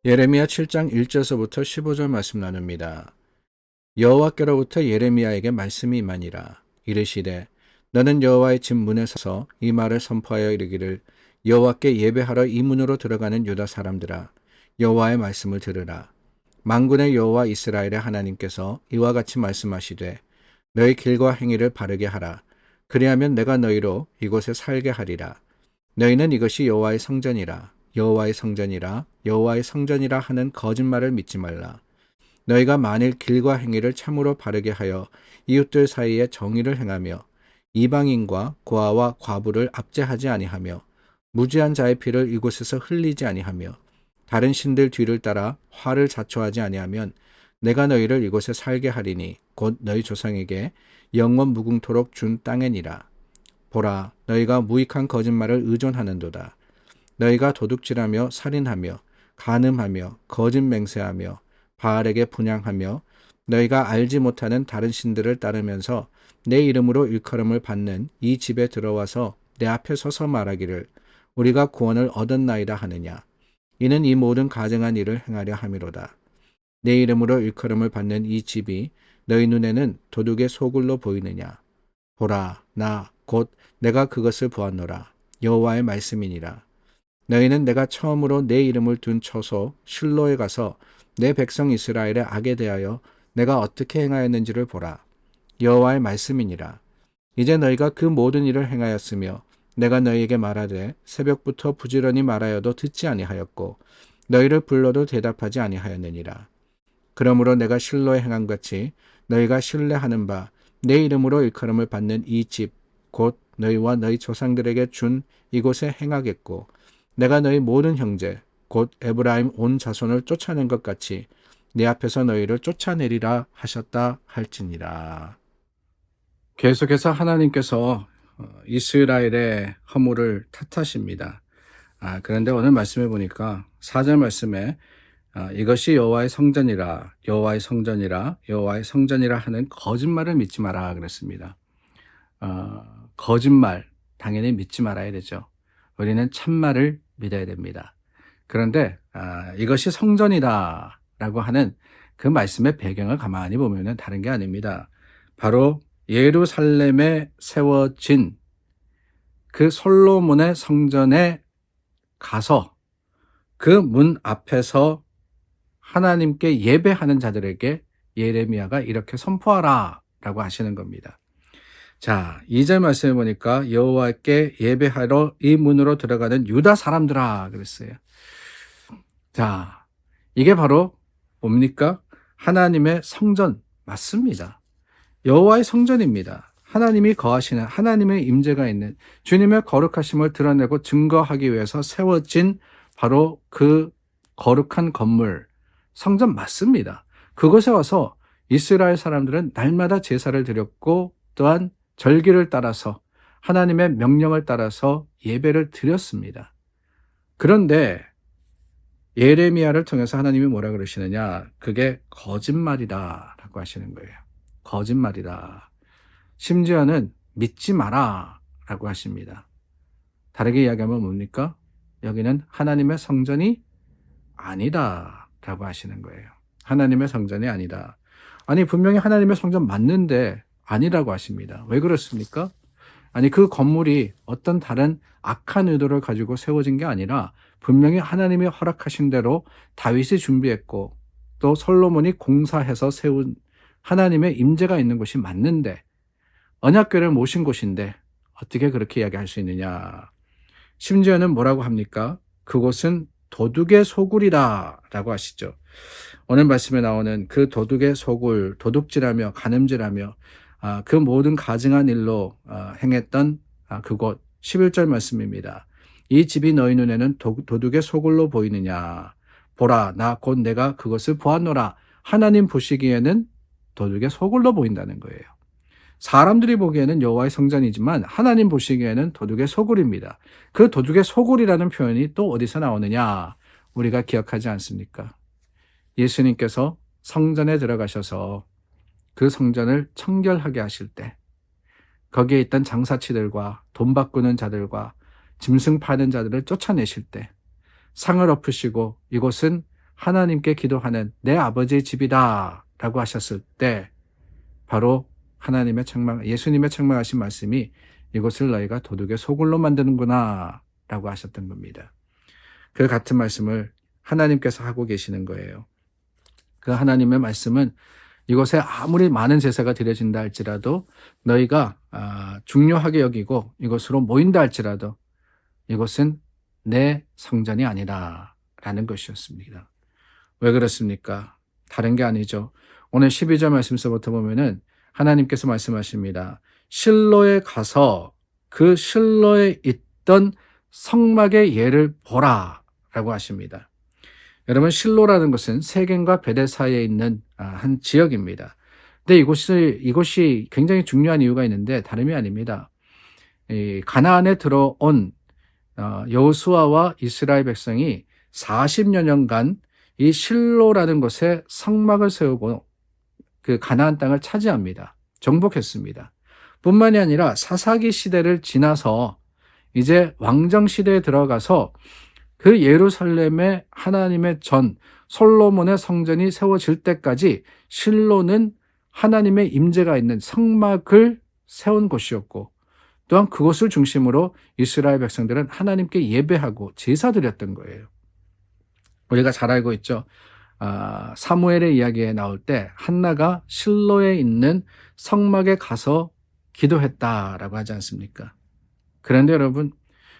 예레미야 7장 1절서부터 15절 말씀 나눕니다. 여호와께로부터 예레미야에게 말씀이 임하니라. 이르시되 너는 여호와의 집 문에 서서 이 말을 선포하여 이르기를 여호와께 예배하러 이 문으로 들어가는 유다 사람들아 여호와의 말씀을 들으라. 만군의 여호와 이스라엘의 하나님께서 이와 같이 말씀하시되 너희 길과 행위를 바르게 하라. 그리하면 내가 너희로 이곳에 살게 하리라. 너희는 이것이 여호와의 성전이라 여호와의 성전이라 여호와의 성전이라 하는 거짓말을 믿지 말라. 너희가 만일 길과 행위를 참으로 바르게 하여 이웃들 사이에 정의를 행하며 이방인과 고아와 과부를 압제하지 아니하며 무죄한 자의 피를 이곳에서 흘리지 아니하며 다른 신들 뒤를 따라 화를 자초하지 아니하면 내가 너희를 이곳에 살게 하리니 곧 너희 조상에게 영원 무궁토록 준 땅이니라. 보라, 너희가 무익한 거짓말을 의존하는도다. 너희가 도둑질하며 살인하며 간음하며 거짓 맹세하며 바알에게 분향하며 너희가 알지 못하는 다른 신들을 따르면서 내 이름으로 일컬음을 받는 이 집에 들어와서 내 앞에 서서 말하기를 우리가 구원을 얻었나이다 하느냐. 이는 이 모든 가증한 일을 행하려 함이로다. 내 이름으로 일컬음을 받는 이 집이 너희 눈에는 도둑의 소굴로 보이느냐. 보라, 나 곧 내가 그것을 보았노라. 여호와의 말씀이니라. 너희는 내가 처음으로 내 이름을 둔 처소 실로에 가서 내 백성 이스라엘의 악에 대하여 내가 어떻게 행하였는지를 보라. 여호와의 말씀이니라. 이제 너희가 그 모든 일을 행하였으며 내가 너희에게 말하되 새벽부터 부지런히 말하여도 듣지 아니하였고 너희를 불러도 대답하지 아니하였느니라. 그러므로 내가 실로에 행한 같이 너희가 신뢰하는 바 내 이름으로 일컬음을 받는 이 집 곧 너희와 너희 조상들에게 준 이곳에 행하겠고 내가 너희 모든 형제 곧 에브라임 온 자손을 쫓아낸 것 같이 내 앞에서 너희를 쫓아내리라 하셨다 할지니라. 계속해서 하나님께서 이스라엘의 허물을 탓하십니다. 그런데 오늘 말씀해 보니까 4절 말씀에 이것이 여호와의 성전이라 여호와의 성전이라 여호와의 성전이라 하는 거짓말을 믿지 마라 그랬습니다. 거짓말 당연히 믿지 말아야 되죠. 우리는 참말을 믿어야 됩니다. 그런데 이것이 성전이다 라고 하는 그 말씀의 배경을 가만히 보면 다른 게 아닙니다. 바로 예루살렘에 세워진 그 솔로몬의 성전에 가서 그 문 앞에서 하나님께 예배하는 자들에게 예레미야가 이렇게 선포하라 라고 하시는 겁니다. 자, 2절 말씀해 보니까 여호와께 예배하러 이 문으로 들어가는 유다 사람들아 그랬어요. 자, 이게 바로 뭡니까? 하나님의 성전 맞습니다. 여호와의 성전입니다. 하나님이 거하시는 하나님의 임재가 있는 주님의 거룩하심을 드러내고 증거하기 위해서 세워진 바로 그 거룩한 건물 성전 맞습니다. 그곳에 와서 이스라엘 사람들은 날마다 제사를 드렸고 또한 절기를 따라서 하나님의 명령을 따라서 예배를 드렸습니다. 그런데 예레미야를 통해서 하나님이 뭐라 그러시느냐? 그게 거짓말이다 라고 하시는 거예요. 거짓말이다. 심지어는 믿지 마라 라고 하십니다. 다르게 이야기하면 뭡니까? 여기는 하나님의 성전이 아니다 라고 하시는 거예요. 하나님의 성전이 아니다. 아니 분명히 하나님의 성전 맞는데 아니라고 하십니다. 왜 그렇습니까? 아니 그 건물이 어떤 다른 악한 의도를 가지고 세워진 게 아니라 분명히 하나님이 허락하신 대로 다윗이 준비했고 또 솔로몬이 공사해서 세운 하나님의 임재가 있는 곳이 맞는데 언약궤를 모신 곳인데 어떻게 그렇게 이야기할 수 있느냐. 심지어는 뭐라고 합니까? 그곳은 도둑의 소굴이다 라고 하시죠. 오늘 말씀에 나오는 그 도둑의 소굴, 도둑질하며 간음질하며 그 모든 가증한 일로 행했던 그곳 11절 말씀입니다. 이 집이 너희 눈에는 도둑의 소굴로 보이느냐. 보라, 나 곧 내가 그것을 보았노라. 하나님 보시기에는 도둑의 소굴로 보인다는 거예요. 사람들이 보기에는 여호와의 성전이지만 하나님 보시기에는 도둑의 소굴입니다. 그 도둑의 소굴이라는 표현이 또 어디서 나오느냐? 우리가 기억하지 않습니까? 예수님께서 성전에 들어가셔서 그 성전을 청결하게 하실 때 거기에 있던 장사치들과 돈 바꾸는 자들과 짐승 파는 자들을 쫓아내실 때 상을 엎으시고 이곳은 하나님께 기도하는 내 아버지의 집이다 라고 하셨을 때 바로 예수님의 책망하신 말씀이 이곳을 너희가 도둑의 소굴로 만드는구나 라고 하셨던 겁니다. 그 같은 말씀을 하나님께서 하고 계시는 거예요. 그 하나님의 말씀은 이곳에 아무리 많은 제사가 드려진다 할지라도 너희가 중요하게 여기고 이곳으로 모인다 할지라도 이곳은 내 성전이 아니라 라는 것이었습니다. 왜 그렇습니까? 다른 게 아니죠. 오늘 12절 말씀서부터 보면은 하나님께서 말씀하십니다. 실로에 가서 그 실로에 있던 성막의 예를 보라 라고 하십니다. 여러분, 실로라는 것은 세겜과 베델 사이에 있는 한 지역입니다. 근데 이곳이 굉장히 중요한 이유가 있는데 다름이 아닙니다. 이 가나안에 들어온 여호수아와 이스라엘 백성이 40여 년간 이 실로라는 곳에 성막을 세우고 그 가나안 땅을 차지합니다. 정복했습니다. 뿐만이 아니라 사사기 시대를 지나서 이제 왕정 시대에 들어가서 그 예루살렘에 하나님의 전 솔로몬의 성전이 세워질 때까지 실로는 하나님의 임재가 있는 성막을 세운 곳이었고 또한 그곳을 중심으로 이스라엘 백성들은 하나님께 예배하고 제사 드렸던 거예요. 우리가 잘 알고 있죠. 사무엘의 이야기에 나올 때 한나가 실로에 있는 성막에 가서 기도했다라고 하지 않습니까? 그런데 여러분,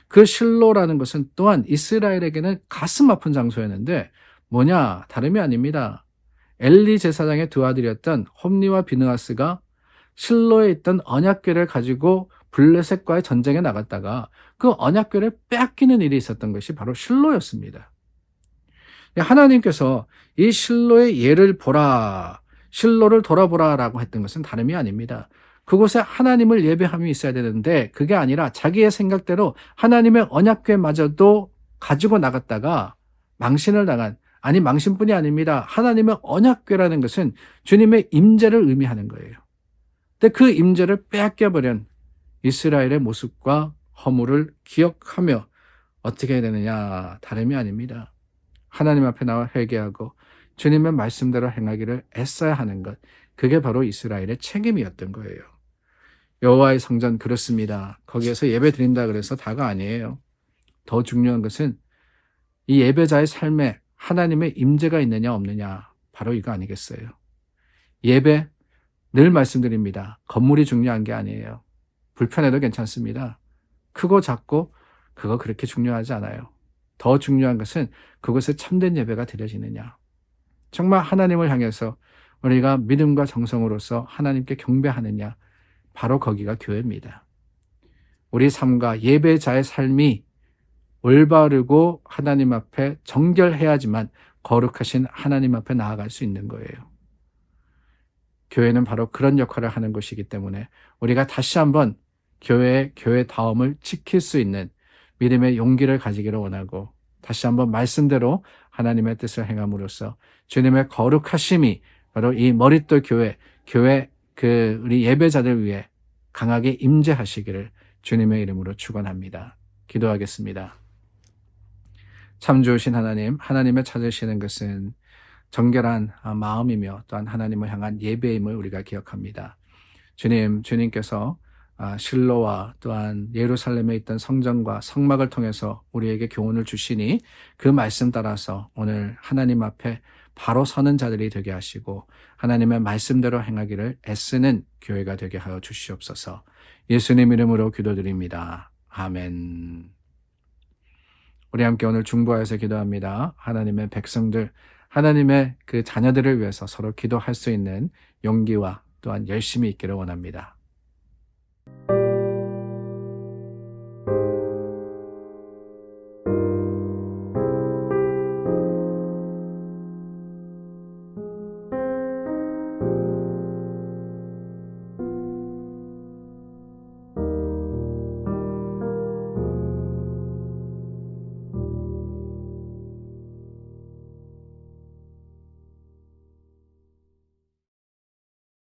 그 실로라는 것은 또한 이스라엘에게는 가슴 아픈 장소였는데 뭐냐? 다름이 아닙니다. 엘리 제사장의 두 아들이었던 홈니와 비느하스가 실로에 있던 언약궤를 가지고 블레셋과의 전쟁에 나갔다가 그 언약궤를 빼앗기는 일이 있었던 것이 바로 실로였습니다. 하나님께서 이 실로의 예를 보라, 실로를 돌아보라 라고 했던 것은 다름이 아닙니다. 그곳에 하나님을 예배함이 있어야 되는데 그게 아니라 자기의 생각대로 하나님의 언약궤마저도 가지고 나갔다가 망신을 당한, 아니 망신뿐이 아닙니다. 하나님의 언약궤라는 것은 주님의 임재를 의미하는 거예요. 근데 그 임재를 빼앗겨버린 이스라엘의 모습과 허물을 기억하며 어떻게 해야 되느냐? 다름이 아닙니다. 하나님 앞에 나와 회개하고 주님의 말씀대로 행하기를 애써야 하는 것, 그게 바로 이스라엘의 책임이었던 거예요. 여호와의 성전 그렇습니다. 거기에서 예배 드린다 그래서 다가 아니에요. 더 중요한 것은 이 예배자의 삶에 하나님의 임재가 있느냐 없느냐, 바로 이거 아니겠어요. 예배, 늘 말씀드립니다. 건물이 중요한 게 아니에요. 불편해도 괜찮습니다. 크고 작고 그거 그렇게 중요하지 않아요. 더 중요한 것은 그곳에 참된 예배가 드려지느냐. 정말 하나님을 향해서 우리가 믿음과 정성으로서 하나님께 경배하느냐. 바로 거기가 교회입니다. 우리 삶과 예배자의 삶이 올바르고 하나님 앞에 정결해야지만 거룩하신 하나님 앞에 나아갈 수 있는 거예요. 교회는 바로 그런 역할을 하는 곳이기 때문에 우리가 다시 한번 교회다움을 지킬 수 있는 믿음의 용기를 가지기를 원하고 다시 한번 말씀대로 하나님의 뜻을 행함으로써 주님의 거룩하심이 바로 이 머릿돌 교회 우리 예배자들 위해 강하게 임재하시기를 주님의 이름으로 축원합니다. 기도하겠습니다. 참 좋으신 하나님, 하나님을 찾으시는 것은 정결한 마음이며 또한 하나님을 향한 예배임을 우리가 기억합니다. 주님께서 실로와 또한 예루살렘에 있던 성전과 성막을 통해서 우리에게 교훈을 주시니 그 말씀 따라서 오늘 하나님 앞에 바로 서는 자들이 되게 하시고 하나님의 말씀대로 행하기를 애쓰는 교회가 되게 하여 주시옵소서. 예수님 이름으로 기도드립니다. 아멘. 우리 함께 오늘 중보하여서 기도합니다. 하나님의 백성들, 하나님의 그 자녀들을 위해서 서로 기도할 수 있는 용기와 또한 열심히 있기를 원합니다.